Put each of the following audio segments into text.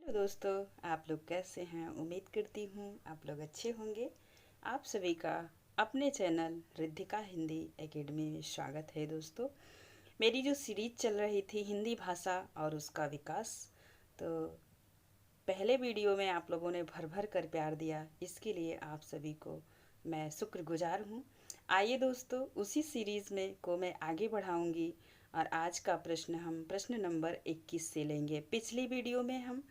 Hello दोस्तों, आप लोग कैसे हैं? उम्मीद करती हूँ आप लोग अच्छे होंगे। आप सभी का अपने चैनल रिद्धिका हिंदी एकेडमी में स्वागत है। दोस्तों, मेरी जो सीरीज चल रही थी हिंदी भाषा और उसका विकास, तो पहले वीडियो में आप लोगों ने भर भर कर प्यार दिया, इसके लिए आप सभी को मैं शुक्रगुजार हूँ। आइए दोस्तों, उसी सीरीज़ में को मैं आगे बढ़ाऊँगी और आज का प्रश्न हम प्रश्न नंबर 21 से लेंगे। पिछली वीडियो में हम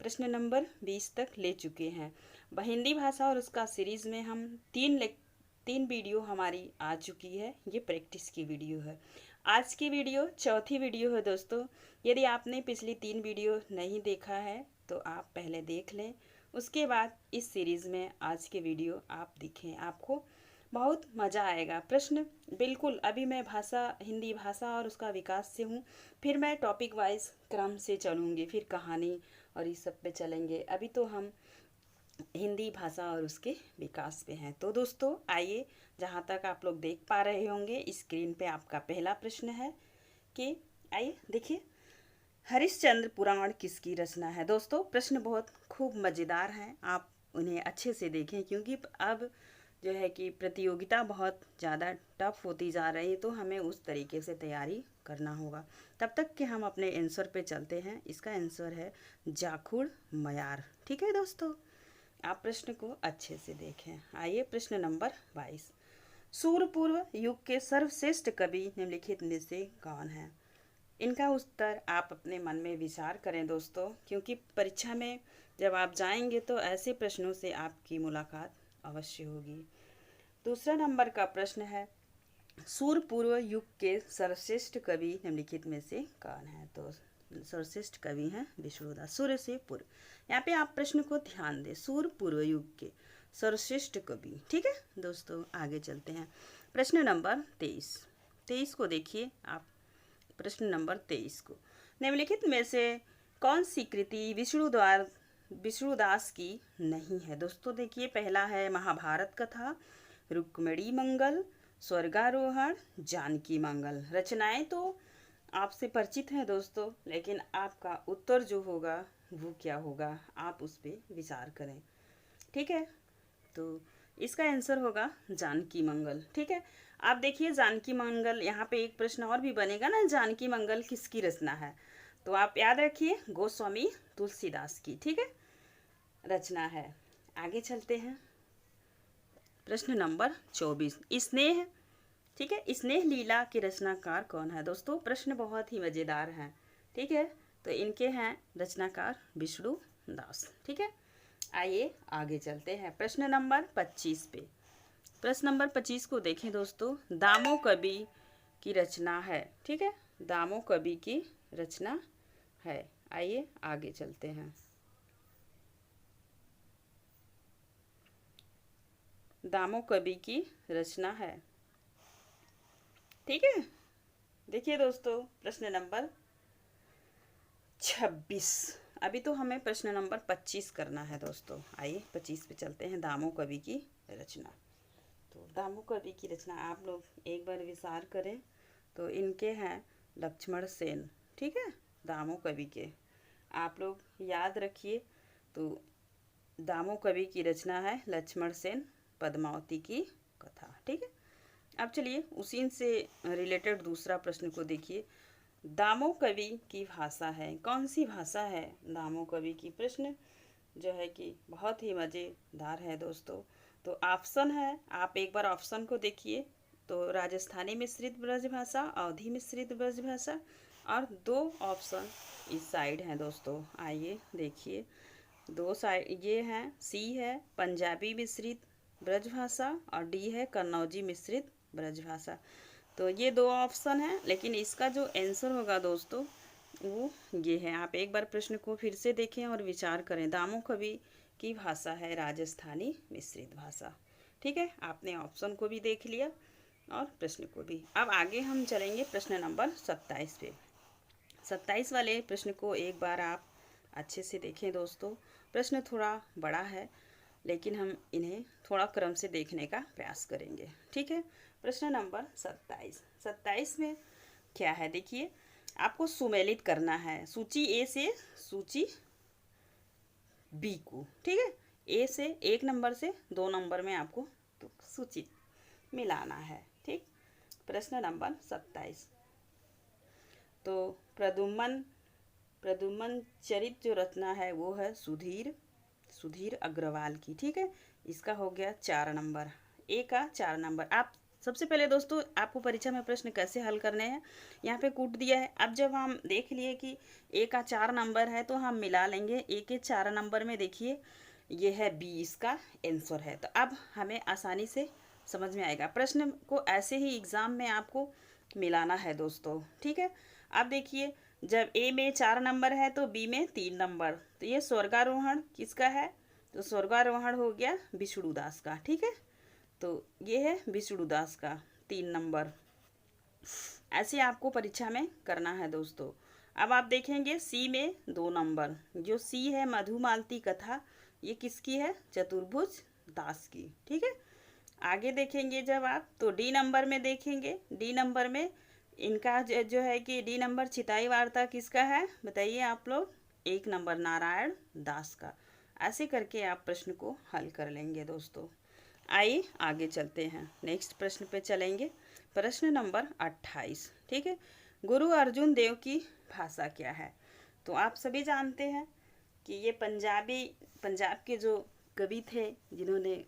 प्रश्न नंबर 20 तक ले चुके हैं। हिंदी भाषा और उसका सीरीज़ में हम तीन वीडियो हमारी आ चुकी है। ये प्रैक्टिस की वीडियो है। आज की वीडियो चौथी वीडियो है दोस्तों। यदि आपने पिछली 3 वीडियो नहीं देखा है तो आप पहले देख लें, उसके बाद इस सीरीज़ में आज के वीडियो आप देखें, आपको बहुत मज़ा आएगा। प्रश्न बिल्कुल अभी मैं हिंदी भाषा और उसका विकास से हूँ, फिर मैं टॉपिक वाइज क्रम से चलूँगी, फिर कहानी और इस सब पे चलेंगे। अभी तो हम हिंदी भाषा और उसके विकास पे हैं। तो दोस्तों आइए, जहाँ तक आप लोग देख पा रहे होंगे स्क्रीन पे आपका पहला प्रश्न है कि आइए देखिए, हरिश्चंद्र पुराण किसकी रचना है। दोस्तों प्रश्न बहुत खूब मज़ेदार हैं, आप उन्हें अच्छे से देखें क्योंकि अब जो है कि प्रतियोगिता बहुत ज़्यादा टफ होती जा रही है, तो हमें उस तरीके से तैयारी करना होगा। तब तक कि हम अपने आंसर पे चलते हैं। इसका आंसर है जाखुड़ मयार। ठीक है दोस्तों, आप प्रश्न को अच्छे से देखें। आइए प्रश्न नंबर 22, सूरपूर्व युग के सर्वश्रेष्ठ कवि निम्नलिखित में से कौन है। इनका उत्तर आप अपने मन में विचार करें दोस्तों, क्योंकि परीक्षा में जब आप जाएंगे तो ऐसे प्रश्नों से आपकी मुलाकात अवश्य होगी। दूसरा नंबर का प्रश्न है, सूरपूर्व युग के सर्वश्रेष्ठ कवि निम्नलिखित में से कौन है। तो सर्वश्रेष्ठ कवि हैं विष्णुदास। सूर्य से पूर्व, यहाँ पे आप प्रश्न को ध्यान दें, सूरपूर्व युग के सर्वश्रेष्ठ कवि। ठीक है दोस्तों, आगे चलते हैं। प्रश्न नंबर 23 को देखिए आप। प्रश्न नंबर 23 को, निम्नलिखित में से कौन सी कृति विष्णुदास की नहीं है। दोस्तों देखिए, पहला है महाभारत कथा, रुक्मिणी मंगल, स्वर्गारोहण, जानकी मंगल। रचनाएं तो आपसे परिचित हैं दोस्तों, लेकिन आपका उत्तर जो होगा वो क्या होगा, आप उस पर विचार करें। ठीक है, तो इसका आंसर होगा जानकी मंगल। ठीक है, आप देखिए जानकी मंगल, यहाँ पे एक प्रश्न और भी बनेगा ना, जानकी मंगल किसकी रचना है। तो आप याद रखिए गोस्वामी तुलसीदास की, ठीक है, रचना है। आगे चलते हैं। प्रश्न नंबर 24, स्नेह। ठीक है, स्नेह लीला के रचनाकार कौन है। दोस्तों प्रश्न बहुत ही मज़ेदार हैं। ठीक है, तो इनके हैं रचनाकार विष्णु दास। ठीक है, आइए आगे चलते हैं प्रश्न नंबर 25 पे। प्रश्न नंबर 25 को देखें दोस्तों, दामो कवि की रचना है। ठीक है, दामो कवि की रचना है। आइए आगे चलते हैं। दामो कवि की रचना है। ठीक है, देखिए दोस्तों प्रश्न नंबर 26। अभी तो हमें प्रश्न नंबर 25 करना है दोस्तों। आइए 25 पे चलते हैं, दामो कवि की रचना। तो दामो कवि की रचना आप लोग एक बार विचार करें, तो इनके हैं लक्ष्मण सेन। ठीक है, दामो कवि के आप लोग याद रखिए। तो दामो कवि की रचना है लक्ष्मण सेन, पद्मावती की कथा। ठीक है, अब चलिए उसी से रिलेटेड दूसरा प्रश्न को देखिए। दामो कवि की भाषा है, कौन सी भाषा है दामो कवि की। प्रश्न जो है कि बहुत ही मज़ेदार है दोस्तों। तो ऑप्शन है, आप एक बार ऑप्शन को देखिए। तो राजस्थानी मिश्रित ब्रजभाषा, अवधी मिश्रित ब्रजभाषा, और दो ऑप्शन इस साइड हैं दोस्तों। आइए देखिए, दो साइड ये हैं, सी है पंजाबी मिश्रित ब्रजभाषा और डी है कन्नौजी मिश्रित ब्रजभाषा। तो ये दो ऑप्शन हैं, लेकिन इसका जो आंसर होगा दोस्तों वो ये है। आप एक बार प्रश्न को फिर से देखें और विचार करें। दामो कवि की भाषा है राजस्थानी मिश्रित भाषा। ठीक है, आपने ऑप्शन को भी देख लिया और प्रश्न को भी। अब आगे हम चलेंगे प्रश्न नंबर 27 पे। 27 वाले प्रश्न को एक बार आप अच्छे से देखें दोस्तों। प्रश्न थोड़ा बड़ा है, लेकिन हम इन्हें थोड़ा क्रम से देखने का प्रयास करेंगे। ठीक है, प्रश्न नंबर 27 में क्या है देखिए, आपको सुमेलित करना है सूची ए से सूची बी को, ठीक है। ए से 1 नंबर से 2 नंबर में आपको तो सूचित मिलाना है, ठीक। प्रश्न नंबर 27। तो प्रद्युम्न प्रद्युम्न चरित जो रचना है वो है सुधीर अग्रवाल की, ठीक है। इसका हो गया 4 नंबर, ए का 4 नंबर। आप सबसे पहले दोस्तों आपको परीक्षा में प्रश्न कैसे हल करने हैं यहाँ पे कूट दिया है। अब जब हम देख लिए कि ए का 4 नंबर है तो हम मिला लेंगे। ए के 4 नंबर में देखिए ये है बी, इसका आंसर है। तो अब हमें आसानी से समझ में आएगा। प्रश्न को ऐसे ही एग्ज़ाम में आपको मिलाना है दोस्तों, ठीक है। अब देखिए जब ए में 4 नंबर है तो बी में 3 नंबर, तो ये स्वर्गारोहण किसका है? तो स्वर्गारोहण हो गया विष्णुदास का, ठीक है। तो ये है विष्णुदास का 3 नंबर। ऐसे आपको परीक्षा में करना है दोस्तों। अब आप देखेंगे सी में 2 नंबर, जो सी है मधुमालती कथा, ये किसकी है? चतुर्भुज दास की, ठीक है। आगे देखेंगे जब आप तो डी नंबर में देखेंगे, डी नंबर में इनका जो है कि डी नंबर चिताई वार्ता किसका है बताइए आप लोग? 1 नंबर नारायण दास का। ऐसे करके आप प्रश्न को हल कर लेंगे दोस्तों। आइए आगे चलते हैं, नेक्स्ट प्रश्न पे चलेंगे। प्रश्न नंबर 28, ठीक है। गुरु अर्जुन देव की भाषा क्या है? तो आप सभी जानते हैं कि ये पंजाब के जो कवि थे जिन्होंने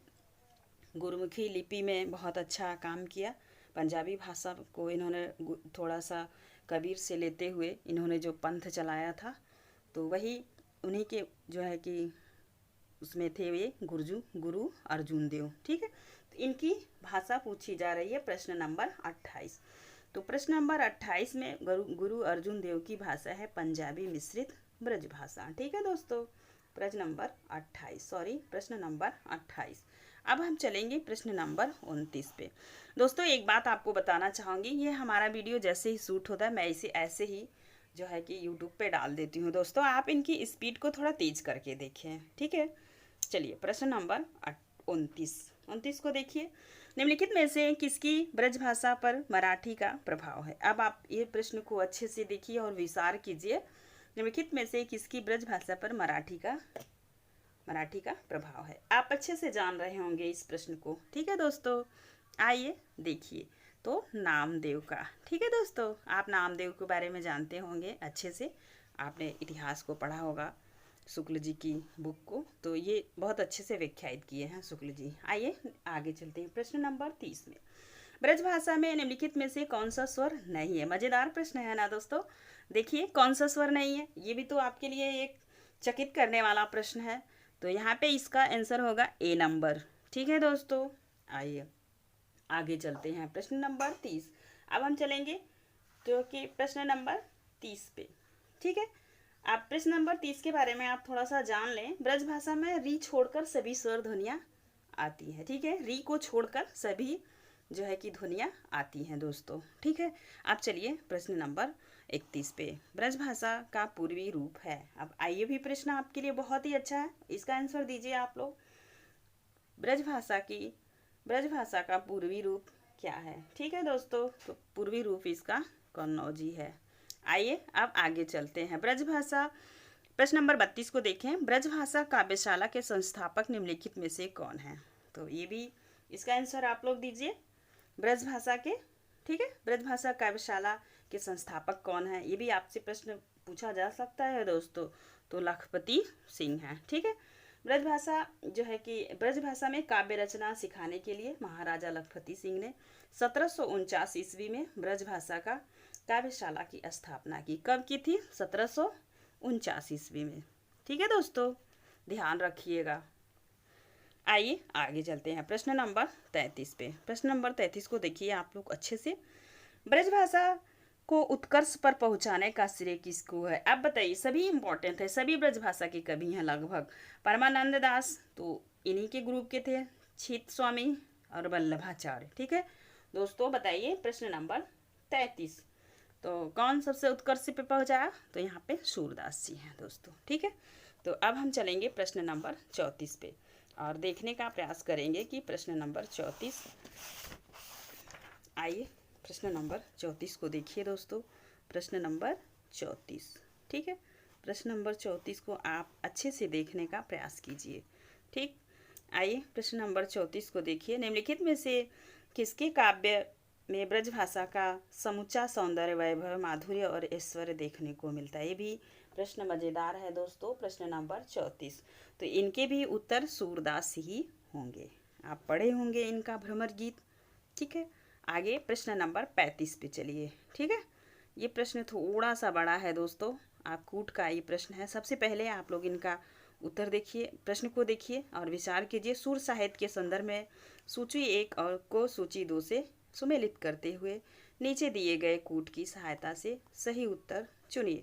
गुरुमुखी लिपि में बहुत अच्छा काम किया। पंजाबी भाषा को इन्होंने थोड़ा सा कबीर से लेते हुए इन्होंने जो पंथ चलाया था, तो वही उन्हीं के जो है कि उसमें थे ये गुरु अर्जुन देव, ठीक है। तो इनकी भाषा पूछी जा रही है प्रश्न नंबर 28। तो प्रश्न नंबर 28 में गुरु अर्जुन देव की भाषा है पंजाबी मिश्रित ब्रज भाषा, ठीक है दोस्तों। प्रश्न नंबर 28। अब हम चलेंगे प्रश्न नंबर 29 पे। दोस्तों एक बात आपको बताना चाहूँगी, ये हमारा वीडियो जैसे ही शूट होता है मैं इसे ऐसे ही जो है कि यूट्यूब पे डाल देती हूँ दोस्तों। आप इनकी स्पीड को थोड़ा तेज करके देखें, ठीक है। चलिए प्रश्न नंबर 29 को देखिए। निम्नलिखित में से किसकी ब्रजभाषा पर मराठी का प्रभाव है? अब आप ये प्रश्न को अच्छे से देखिए और विचार कीजिए। निम्नलिखित में से किसकी ब्रजभाषा पर मराठी का प्रभाव है? आप अच्छे से जान रहे होंगे इस प्रश्न को, ठीक है दोस्तों। आइए देखिए, तो नामदेव का, ठीक है दोस्तों। आप नामदेव के बारे में जानते होंगे अच्छे से, आपने इतिहास को पढ़ा होगा शुक्ल जी की बुक को, तो ये बहुत अच्छे से व्याख्यायित किए हैं शुक्ल जी। आइए आगे चलते हैं प्रश्न नंबर 30 में। ब्रजभाषा में निम्नलिखित में से कौन सा स्वर नहीं है? मजेदार प्रश्न है ना दोस्तों। देखिए कौन सा स्वर नहीं है, ये भी तो आपके लिए एक चकित करने वाला प्रश्न है। तो यहाँ पे इसका आंसर होगा ए नंबर, ठीक है दोस्तों। आइए आगे चलते हैं प्रश्न नंबर 30। अब हम चलेंगे जो कि प्रश्न नंबर 30 पे, ठीक है। आप प्रश्न नंबर 30 के बारे में आप थोड़ा सा जान लें। ब्रजभाषा में री छोड़कर सभी स्वर ध्वनियाँ आती हैं, ठीक है। री को छोड़कर सभी जो है कि ध्वनियाँ आती हैं दोस्तों, ठीक है। आप चलिए प्रश्न नंबर 31 पे। ब्रजभाषा का पूर्वी रूप है। अब आइए भी प्रश्न आपके लिए बहुत ही अच्छा है, इसका आंसर दीजिए आप लोग। ब्रजभाषा का पूर्वी रूप क्या है? ठीक है दोस्तों, तो पूर्वी रूप इसका कन्नौजी है। आइए अब आगे चलते हैं। ब्रजभाषा प्रश्न नंबर 32 को देखें। ब्रजभाषा काव्यशाला के संस्थापक निम्नलिखित में से कौन है? तो ये भी इसका आंसर आप लोग दीजिए। ब्रजभाषा के, ठीक है, ब्रजभाषा काव्यशाला के संस्थापक कौन है? ये भी आपसे प्रश्न पूछा जा सकता है दोस्तों। तो लखपति सिंह है, ठीक है। ब्रजभाषा जो है कि ब्रजभाषा में काव्य रचना सिखाने के लिए महाराजा लखपति सिंह ने 1749 ईस्वी में ब्रजभाषा का काव्यशाला की स्थापना की। कब की थी? 1749 ईस्वी में, ठीक है दोस्तों, ध्यान रखिएगा। आइए आगे चलते हैं प्रश्न नंबर 33 पे। प्रश्न नंबर 33 को देखिए आप लोग अच्छे से। ब्रजभाषा को उत्कर्ष पर पहुंचाने का श्रेय किसको है? अब बताइए, सभी इंपॉर्टेंट है, सभी ब्रजभाषा के कवि हैं लगभग। परमानंद दास तो इन्हीं के ग्रुप के थे, छित स्वामी और वल्लभाचार्य, ठीक है दोस्तों। बताइए प्रश्न नंबर 33, तो कौन सबसे उत्कर्ष पे पहुंचाया? तो यहाँ पे सूरदास जी हैं दोस्तों, ठीक है। तो अब हम चलेंगे प्रश्न नंबर 34 पे और देखने का प्रयास करेंगे कि प्रश्न नंबर 34, आइए प्रश्न नंबर 34 को देखिए दोस्तों। प्रश्न नंबर 34, ठीक है। प्रश्न नंबर 34 को आप अच्छे से देखने का प्रयास कीजिए। ठीक, आइए प्रश्न नंबर 34 को देखिए। निम्नलिखित में से किसके काव्य में ब्रजभाषा का समूचा सौंदर्य, वैभव, माधुर्य और ऐश्वर्य देखने को मिलता है? ये भी प्रश्न मज़ेदार है दोस्तों। प्रश्न नंबर 34, तो इनके भी उत्तर सूरदास ही होंगे। आप पढ़े होंगे इनका भ्रमर गीत। ठीक है, आगे प्रश्न नंबर 35 पे चलिए। ठीक है, ये प्रश्न थोड़ा सा बड़ा है दोस्तों, आप कूट का ये प्रश्न है। सबसे पहले आप लोग इनका उत्तर देखिए, प्रश्न को देखिए और विचार कीजिए। सुर साहित्य के संदर्भ में सूची 1 और को सूची 2 से सुमेलित करते हुए नीचे दिए गए कूट की सहायता से सही उत्तर चुनिए।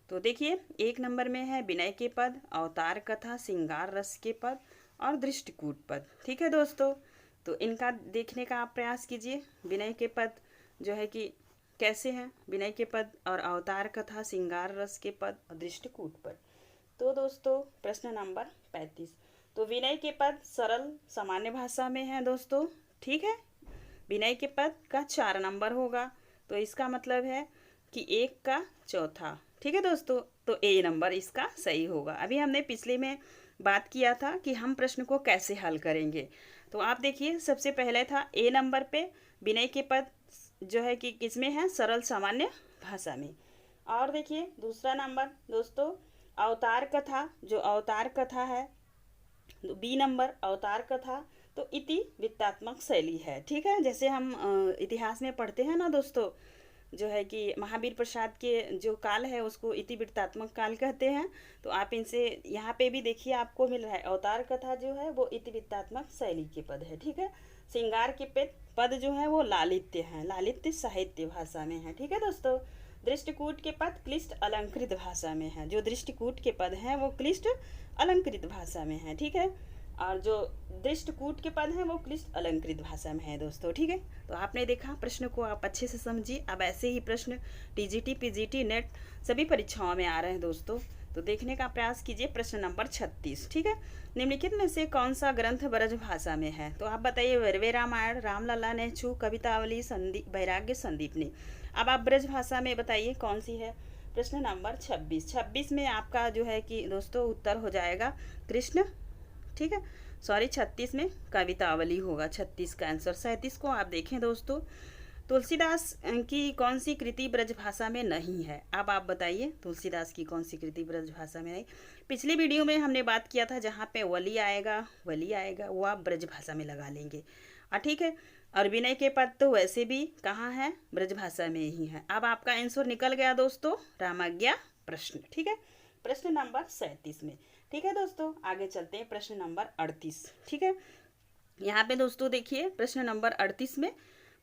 तो देखिए, 1 नंबर में है विनय के पद, अवतार कथा, श्रृंगार रस के पद और दृष्टिकूट पद। ठीक है दोस्तों, तो इनका देखने का आप प्रयास कीजिए। विनय के पद जो है कि कैसे हैं, विनय के पद और अवतार कथा, श्रृंगार रस के पद और दृष्टिकूट पद। तो दोस्तों प्रश्न नंबर 35, तो विनय के पद सरल सामान्य भाषा में है दोस्तों। ठीक है, विनय के पद का 4 नंबर होगा, तो इसका मतलब है कि 1 का चौथा। ठीक है दोस्तों, तो ए नंबर इसका सही होगा। अभी हमने पिछले में बात किया था कि हम प्रश्न को कैसे हल करेंगे। तो आप देखिए, सबसे पहले था ए नंबर पे विनय के पद जो है कि किसमें है, सरल सामान्य भाषा में। और देखिए दूसरा नंबर दोस्तों अवतार कथा, जो अवतार कथा है, बी नंबर अवतार कथा तो इति वृत्तात्मक शैली है। ठीक है, जैसे हम इतिहास में पढ़ते हैं ना दोस्तों, जो है कि महावीर प्रसाद के जो काल है उसको इति वृत्तात्मक काल कहते हैं। तो आप इनसे यहाँ पे भी देखिए आपको मिल रहा है, अवतार कथा जो है वो इति वृत्तात्मक शैली के पद है। ठीक है, श्रृंगार के पद जो है वो लालित्य है, लालित्य साहित्य भाषा में है। ठीक है दोस्तों, दृष्टिकूट के पद क्लिष्ट अलंकृत भाषा में है। जो दृष्टिकूट के पद हैं वो क्लिष्ट अलंकृत भाषा में है। ठीक है, और जो दृष्टिकूट के पद हैं वो क्लिष्ट अलंकृत भाषा में है दोस्तों। ठीक है, तो आपने देखा, प्रश्न को आप अच्छे से समझिए। अब ऐसे ही प्रश्न टीजीटी, पीजीटी, नेट सभी परीक्षाओं में आ रहे हैं दोस्तों, तो देखने का प्रयास कीजिए। प्रश्न नंबर 36, ठीक है, निम्नलिखित में से कौन सा ग्रंथ ब्रज भाषा में है? तो आप बताइए, वैरवे रामायण, रामलला नेछू, कवितावली, संदीप वैराग्य संदीपनी। अब आप ब्रज भाषा में बताइए कौन सी है। प्रश्न नंबर 26 में आपका जो है कि दोस्तों उत्तर हो जाएगा कृष्ण। ठीक है, सॉरी 36 में कवितावली होगा, 36 का आंसर। 37 को आप देखें दोस्तों, तुलसीदास की कौन सी कृति ब्रजभाषा में नहीं है? अब आप बताइए तुलसीदास की कौन सी कृति ब्रजभाषा में नहीं। पिछली वीडियो में हमने बात किया था जहाँ पे वली आएगा वो आप ब्रजभाषा में लगा लेंगे। ठीक है, और विनय के पद तो वैसे भी कहाँ है, ब्रजभाषा में ही है। अब आपका आंसर निकल गया दोस्तों, रामाज्ञा प्रश्न। ठीक है, प्रश्न नंबर 37 में। ठीक है दोस्तों, आगे चलते हैं प्रश्न नंबर 38। ठीक है, यहाँ पे दोस्तों देखिए प्रश्न नंबर 38 में,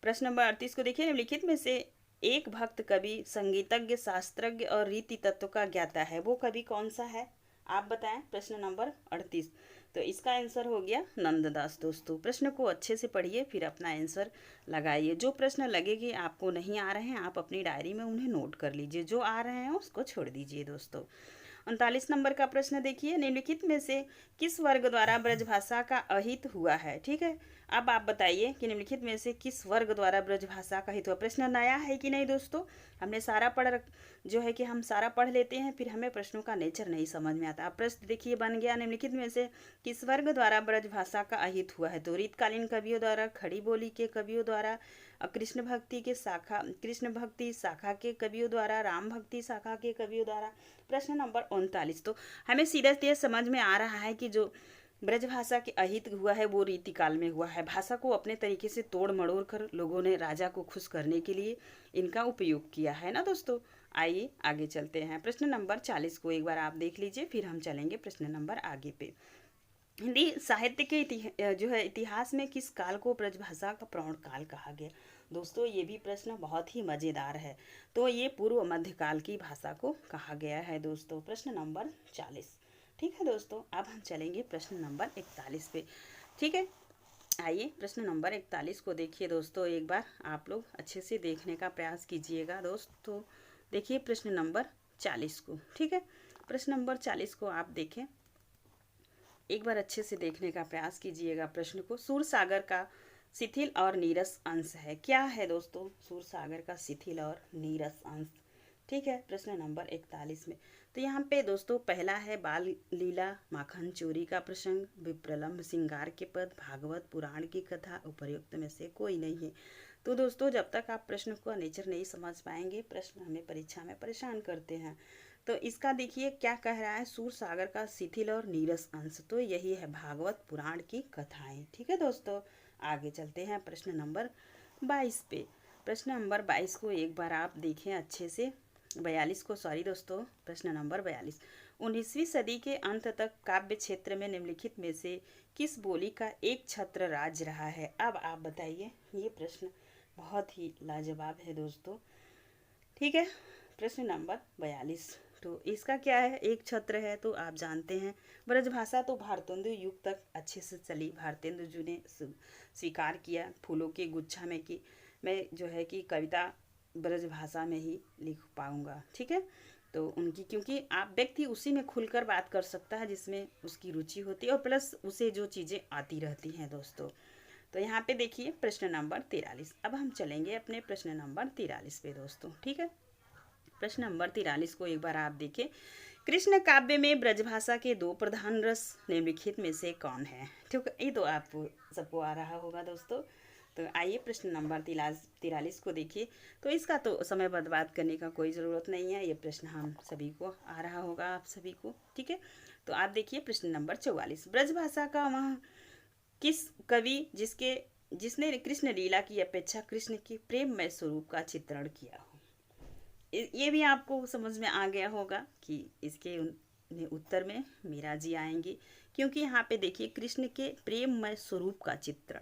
प्रश्न नंबर 38 को देखिए, निम्नलिखित में से एक भक्त कवि, संगीतज्ञ, शास्त्रज्ञ और रीति तत्व का ज्ञाता है, वो कवि कौन सा है? आप बताएं। प्रश्न नंबर 38, तो इसका आंसर हो गया नंददास। दोस्तों प्रश्न को अच्छे से पढ़िए, फिर अपना आंसर लगाइए। जो प्रश्न लगेगी आपको नहीं आ रहे हैं, आप अपनी डायरी में उन्हें नोट कर लीजिए, जो आ रहे हैं उसको छोड़ दीजिए दोस्तों। 39 नंबर का प्रश्न देखिए, निम्नलिखित में से किस वर्ग द्वारा ब्रजभाषा का अहित हुआ है? ठीक है, अब आप बताइए कि निम्नलिखित में से किस वर्ग द्वारा ब्रजभाषा का हित हुआ। प्रश्न नया है कि नहीं दोस्तों, हमने सारा जो है कि हम सारा पढ़ लेते हैं, फिर हमें प्रश्नों का नेचर नहीं समझ में आता। प्रश्न देखिए बन गया, निम्नलिखित में से किस वर्ग द्वारा ब्रजभाषा का अहित हुआ है? तो रीतकालीन कवियों द्वारा, खड़ी बोली के कवियों द्वारा, कृष्ण भक्ति शाखा के कवियों द्वारा, राम भक्ति शाखा के कवियों द्वारा। प्रश्न नंबर 39, तो हमें सीधा सीधा समझ में आ रहा है कि जो ब्रजभाषा के अहित हुआ है वो रीति काल में हुआ है। भाषा को अपने तरीके से तोड़ मड़ोड़ कर लोगों ने राजा को खुश करने के लिए इनका उपयोग किया है ना दोस्तों। आइए आगे चलते हैं, प्रश्न नंबर 40 को एक बार आप देख लीजिए, फिर हम चलेंगे प्रश्न नंबर आगे पे। हिंदी साहित्य के जो है इतिहास में किस काल को ब्रजभाषा का प्रौढ़ काल कहा गया? दोस्तों ये भी प्रश्न बहुत ही मज़ेदार है, तो ये पूर्व मध्यकाल की भाषा को कहा गया है दोस्तों। प्रश्न नंबर 40। ठीक है दोस्तों, अब हम चलेंगे प्रश्न नंबर 41 पे। ठीक है, आइए प्रश्न नंबर 41 को देखिए दोस्तों, एक बार आप लोग अच्छे से देखने का प्रयास कीजिएगा दोस्तों। देखिए प्रश्न नंबर 40 को। ठीक है, प्रश्न नंबर 40 को आप देखें, एक बार अच्छे से देखने का प्रयास कीजिएगा प्रश्न को। सूर सागर का शिथिल और नीरस अंश है, क्या है दोस्तों? सूर सागर का शिथिल और नीरस अंश ठीक है। प्रश्न नंबर 41 में तो यहाँ पे दोस्तों पहला है बाल लीला, माखन चोरी का प्रसंग, विप्रलम्भ, श्रृंगार के पद, भागवत पुराण की कथा, उपर्युक्त में से कोई नहीं है। तो दोस्तों जब तक आप प्रश्न को नेचर नहीं समझ पाएंगे, प्रश्न हमें परीक्षा में परेशान करते हैं। तो इसका देखिए क्या कह रहा है, सूर सागर का शिथिल और नीरस अंश, तो यही है भागवत पुराण की कथाएं। ठीक है दोस्तों, आगे चलते हैं प्रश्न नंबर 22 पे। प्रश्न नंबर 22 को एक बार आप देखें अच्छे से, 42 को, सॉरी दोस्तों, प्रश्न नंबर 42। 19वीं सदी के अंत तक काव्य क्षेत्र में निम्नलिखित में से किस बोली का एक छत्र राज रहा है। अब आप बताइए, ये प्रश्न बहुत ही लाजवाब है दोस्तों। ठीक है, प्रश्न नंबर 42, तो इसका क्या है, एक छत्र है तो आप जानते हैं ब्रजभाषा तो भारतेंदु युग तक अच्छे से चली, भारतेंदु जी ने स्वीकार किया फूलों के गुच्छा में कि मैं जो है कि कविता ब्रजभाषा में ही लिख पाऊंगा। ठीक है, तो उनकी, क्योंकि आप व्यक्ति उसी में खुलकर बात कर सकता है जिसमें उसकी रुचि होती है और प्लस उसे जो चीज़ें आती रहती हैं दोस्तों। तो यहाँ पे देखिए प्रश्न नंबर 43। अब हम चलेंगे अपने प्रश्न नंबर 43 पे दोस्तों। ठीक है, प्रश्न नंबर 43 को एक बार आप देखें, कृष्ण काव्य में ब्रजभाषा के दो प्रधान रस निम्नलिखित में से कौन है। ठीक है, ये तो आपको सबको आ रहा होगा दोस्तों। तो आइए प्रश्न नंबर 43 को देखिए। तो इसका तो समय बर्बाद करने का कोई ज़रूरत नहीं है, ये प्रश्न हम सभी को आ रहा होगा, आप सभी को। ठीक है, तो आप देखिए प्रश्न नंबर 44, ब्रजभाषा का वह किस कवि जिसने कृष्ण लीला की अपेक्षा कृष्ण के प्रेममय स्वरूप का चित्रण किया हो। ये भी आपको समझ में आ गया होगा कि इसके उत्तर में मीरा जी आएंगी, क्योंकि यहाँ पे देखिए कृष्ण के प्रेममय स्वरूप का चित्रण,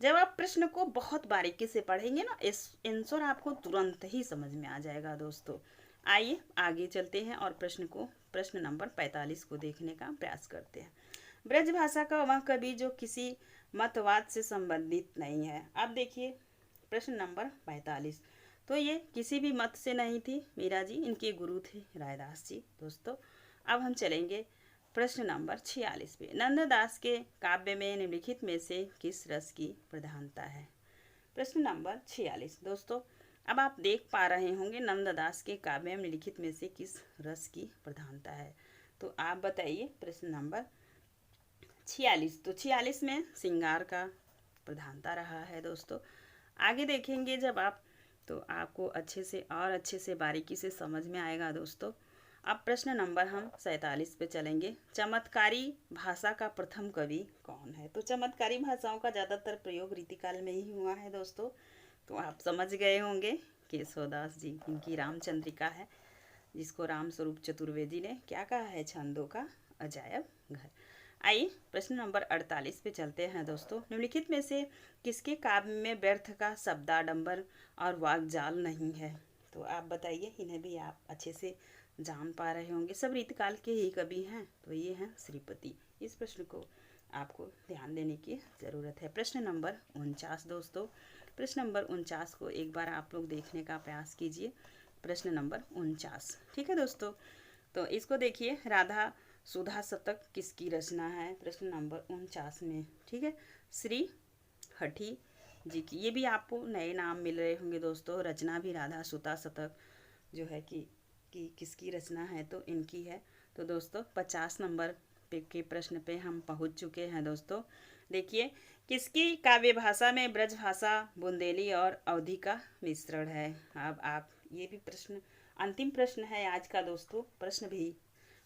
जब आप प्रश्न को बहुत बारीकी से पढ़ेंगे ना, इस आंसर आपको तुरंत ही समझ में आ जाएगा दोस्तों। आइए आगे चलते हैं और प्रश्न नंबर 45 को देखने का प्रयास करते हैं। ब्रजभाषा का वह कवि जो किसी मतवाद से संबंधित नहीं है। अब देखिए प्रश्न नंबर 45, तो ये किसी भी मत से नहीं थी, मीरा जी इनके गुरु थे रायदास जी दोस्तों। अब हम चलेंगे प्रश्न नंबर 46 पे, नंददास के काव्य में निम्नलिखित में से किस रस की प्रधानता है। प्रश्न नंबर 46 दोस्तों, अब आप देख पा रहे होंगे नंददास के काव्य में निम्नलिखित में से किस रस की प्रधानता है। तो आप बताइए प्रश्न नंबर 46, तो 46 में श्रृंगार का प्रधानता रहा है दोस्तों। आगे देखेंगे जब आप, तो आपको अच्छे से बारीकी से समझ में आएगा दोस्तों। अब प्रश्न नंबर हम 47 पे चलेंगे, चमत्कारी भाषा का प्रथम कवि कौन है। तो चमत्कारी भाषाओं का ज़्यादातर प्रयोग रीतिकाल में ही हुआ है दोस्तों। तो आप समझ गए होंगे केशवदास जी, इनकी रामचंद्रिका है, जिसको राम स्वरूप चतुर्वेदी ने क्या कहा है, छंदों का अजायब घर। आइए प्रश्न नंबर 48 पे चलते हैं दोस्तों, निम्नलिखित में से किसके काव्य में व्यर्थ का शब्दाडंबर और वाग्जाल नहीं है। तो आप बताइए, इन्हें भी आप अच्छे से जान पा रहे होंगे, सब रीतकाल के ही कवि हैं, तो ये हैं श्रीपति। इस प्रश्न को आपको ध्यान देने की ज़रूरत है। प्रश्न नंबर 49 दोस्तों, प्रश्न नंबर 49 को एक बार आप लोग देखने का प्रयास कीजिए। प्रश्न नंबर 49, ठीक है दोस्तों, तो इसको देखिए, राधा सुधा शतक किसकी रचना है। प्रश्न नंबर 49 में, ठीक है, श्री हठी जी की। ये भी आपको नए नाम मिल रहे होंगे दोस्तों, रचना भी राधा सुधा शतक जो है कि किसकी रचना है, तो इनकी है। तो दोस्तों 50 नंबर के प्रश्न पे हम पहुंच चुके हैं दोस्तों। देखिए, किसकी काव्य भाषा में ब्रज भाषा, बुंदेली और अवधी का मिश्रण है। अब आप, ये भी प्रश्न अंतिम प्रश्न है आज का दोस्तों, प्रश्न भी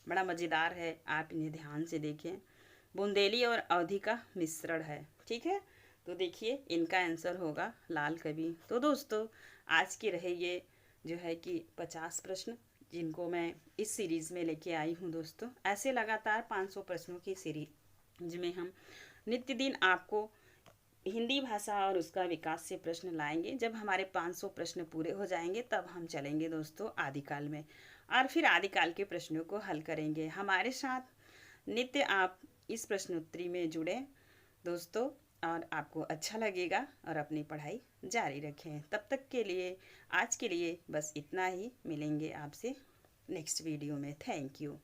बड़ा मज़ेदार है, आप इन्हें ध्यान से देखें। बुंदेली और अवधी का मिश्रण है, ठीक है। तो देखिए इनका आंसर होगा लाल कवि। तो दोस्तों आज के रहे ये जो है कि 50 प्रश्न, जिनको मैं इस सीरीज़ में लेके आई हूँ दोस्तों। ऐसे लगातार 500 प्रश्नों की सीरीज में हम नित्य दिन आपको हिंदी भाषा और उसका विकास से प्रश्न लाएंगे। जब हमारे 500 प्रश्न पूरे हो जाएंगे तब हम चलेंगे दोस्तों आदिकाल में, और फिर आदिकाल के प्रश्नों को हल करेंगे। हमारे साथ नित्य आप इस प्रश्नोत्तरी में जुड़े दोस्तों, और आपको अच्छा लगेगा, और अपनी पढ़ाई जारी रखें। तब तक के लिए, आज के लिए बस इतना ही। मिलेंगे आपसे नेक्स्ट वीडियो में। Thank you.